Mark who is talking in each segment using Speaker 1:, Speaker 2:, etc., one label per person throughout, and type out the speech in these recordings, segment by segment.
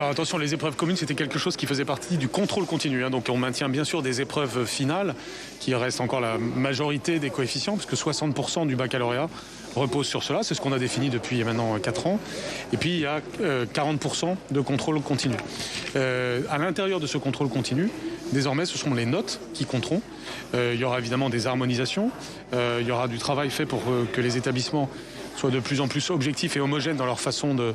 Speaker 1: Alors attention, les épreuves communes, c'était quelque chose qui faisait partie du contrôle continu. Donc on maintient bien sûr des épreuves finales, qui restent encore la majorité des coefficients, puisque 60% du baccalauréat repose sur cela. C'est ce qu'on a défini depuis maintenant 4 ans. Et puis il y a 40% de contrôle continu. À l'intérieur de ce contrôle continu, désormais, ce sont les notes qui compteront. Il y aura évidemment des harmonisations. Il y aura du travail fait pour que les établissements soient de plus en plus objectifs et homogènes dans leur façon de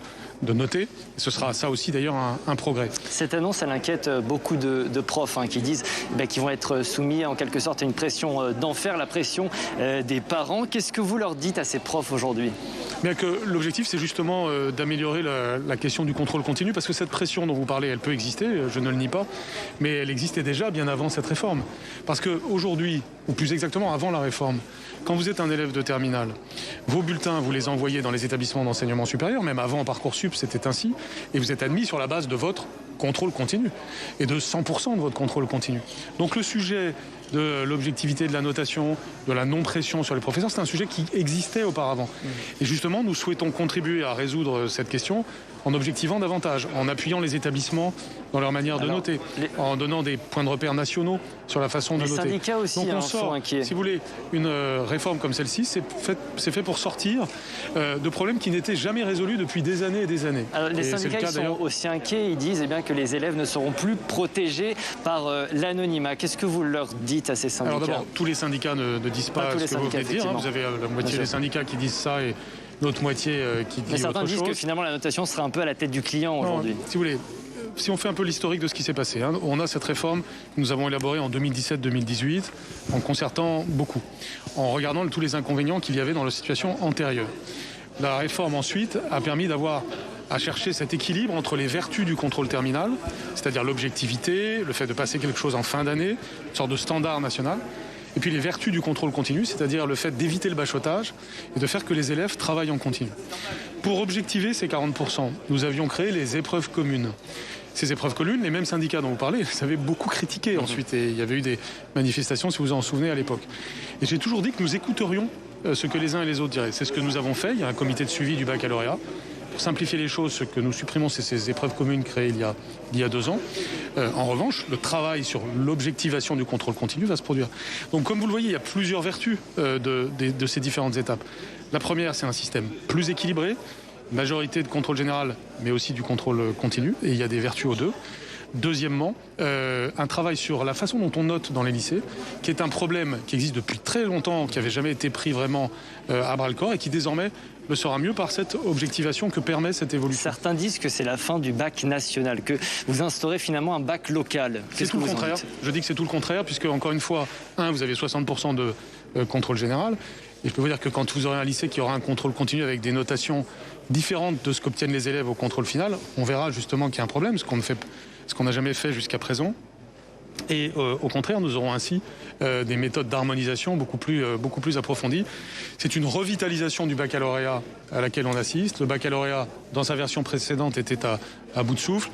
Speaker 1: noter. Et ce sera ça aussi d'ailleurs un progrès.
Speaker 2: Cette annonce, elle inquiète beaucoup de profs qui disent qu'ils vont être soumis en quelque sorte à une pression d'enfer, la pression des parents. Qu'est-ce que vous leur dites à ces profs aujourd'hui ?
Speaker 1: Bien que l'objectif, c'est justement d'améliorer la question du contrôle continu, parce que cette pression dont vous parlez, elle peut exister, je ne le nie pas, mais elle existait déjà bien avant cette réforme. Parce qu'aujourd'hui, ou plus exactement avant la réforme, quand vous êtes un élève de terminale, vos bulletins, vous les envoyez dans les établissements d'enseignement supérieur, même avant Parcoursup, c'était ainsi, et vous êtes admis sur la base de votre contrôle continu, et de 100% de votre contrôle continu. Donc le sujet de l'objectivité de la notation, de la non-pression sur les professeurs, c'est un sujet qui existait auparavant. Et justement, nous souhaitons contribuer à résoudre cette question en objectivant davantage, en appuyant les établissements dans leur manière de noter, en donnant des points de repère nationaux sur la façon de noter.
Speaker 2: Les syndicats aussi
Speaker 1: donc on
Speaker 2: sont
Speaker 1: sort,
Speaker 2: inquiets.
Speaker 1: si vous voulez, une réforme comme celle-ci, c'est fait pour sortir de problèmes qui n'étaient jamais résolus depuis des années et des années.
Speaker 2: Alors, les syndicats ils sont aussi inquiets, ils disent que les élèves ne seront plus protégés par l'anonymat. Qu'est-ce que vous leur dites à ces syndicats ?
Speaker 1: Alors d'abord, tous les syndicats ne disent pas ce que vous venez de dire. Vous avez la moitié des syndicats qui disent ça et l'autre moitié qui dit autre chose.
Speaker 2: Mais certains disent que finalement la notation sera un peu à la tête du client aujourd'hui.
Speaker 1: Si vous voulez, si on fait un peu l'historique de ce qui s'est passé, on a cette réforme que nous avons élaborée en 2017-2018 en concertant beaucoup, en regardant tous les inconvénients qu'il y avait dans la situation antérieure. La réforme ensuite a permis à chercher cet équilibre entre les vertus du contrôle terminal, c'est-à-dire l'objectivité, le fait de passer quelque chose en fin d'année, une sorte de standard national, et puis les vertus du contrôle continu, c'est-à-dire le fait d'éviter le bachotage et de faire que les élèves travaillent en continu. Pour objectiver ces 40%, nous avions créé les épreuves communes. Ces épreuves communes, les mêmes syndicats dont vous parlez, les avaient beaucoup critiquées ensuite, et il y avait eu des manifestations, si vous en souvenez, à l'époque. Et j'ai toujours dit que nous écouterions ce que les uns et les autres diraient. C'est ce que nous avons fait. Il y a un comité de suivi du baccalauréat. Pour simplifier les choses, ce que nous supprimons, c'est ces épreuves communes créées il y a 2 ans. En revanche, le travail sur l'objectivation du contrôle continu va se produire. Donc, comme vous le voyez, il y a plusieurs vertus de ces différentes étapes. La première, c'est un système plus équilibré, majorité de contrôle général, mais aussi du contrôle continu, et il y a des vertus aux deux. Deuxièmement, un travail sur la façon dont on note dans les lycées, qui est un problème qui existe depuis très longtemps, qui n'avait jamais été pris vraiment à bras-le-corps, et qui désormais le sera mieux par cette objectivation que permet cette évolution.
Speaker 2: Certains disent que c'est la fin du bac national, que vous instaurez finalement un bac local.
Speaker 1: C'est tout le contraire. Je dis que c'est tout le contraire, puisque encore une fois, vous avez 60% de contrôle général, et je peux vous dire que quand vous aurez un lycée qui aura un contrôle continu avec des notations différentes de ce qu'obtiennent les élèves au contrôle final, on verra justement qu'il y a un problème, ce qu'on n'a jamais fait jusqu'à présent. Et au contraire, nous aurons ainsi des méthodes d'harmonisation beaucoup plus approfondies. C'est une revitalisation du baccalauréat à laquelle on assiste. Le baccalauréat, dans sa version précédente, était à bout de souffle.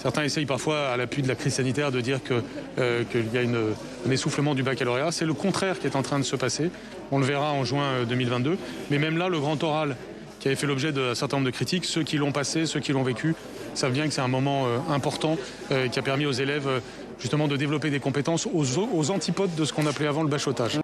Speaker 1: Certains essayent parfois, à l'appui de la crise sanitaire, de dire qu'il y a un essoufflement du baccalauréat. C'est le contraire qui est en train de se passer. On le verra en juin 2022. Mais même là, le grand oral qui avait fait l'objet d'un certain nombre de critiques, ceux qui l'ont passé, ceux qui l'ont vécu, savent bien que c'est un moment important qui a permis aux élèves justement de développer des compétences aux antipodes de ce qu'on appelait avant le bachotage.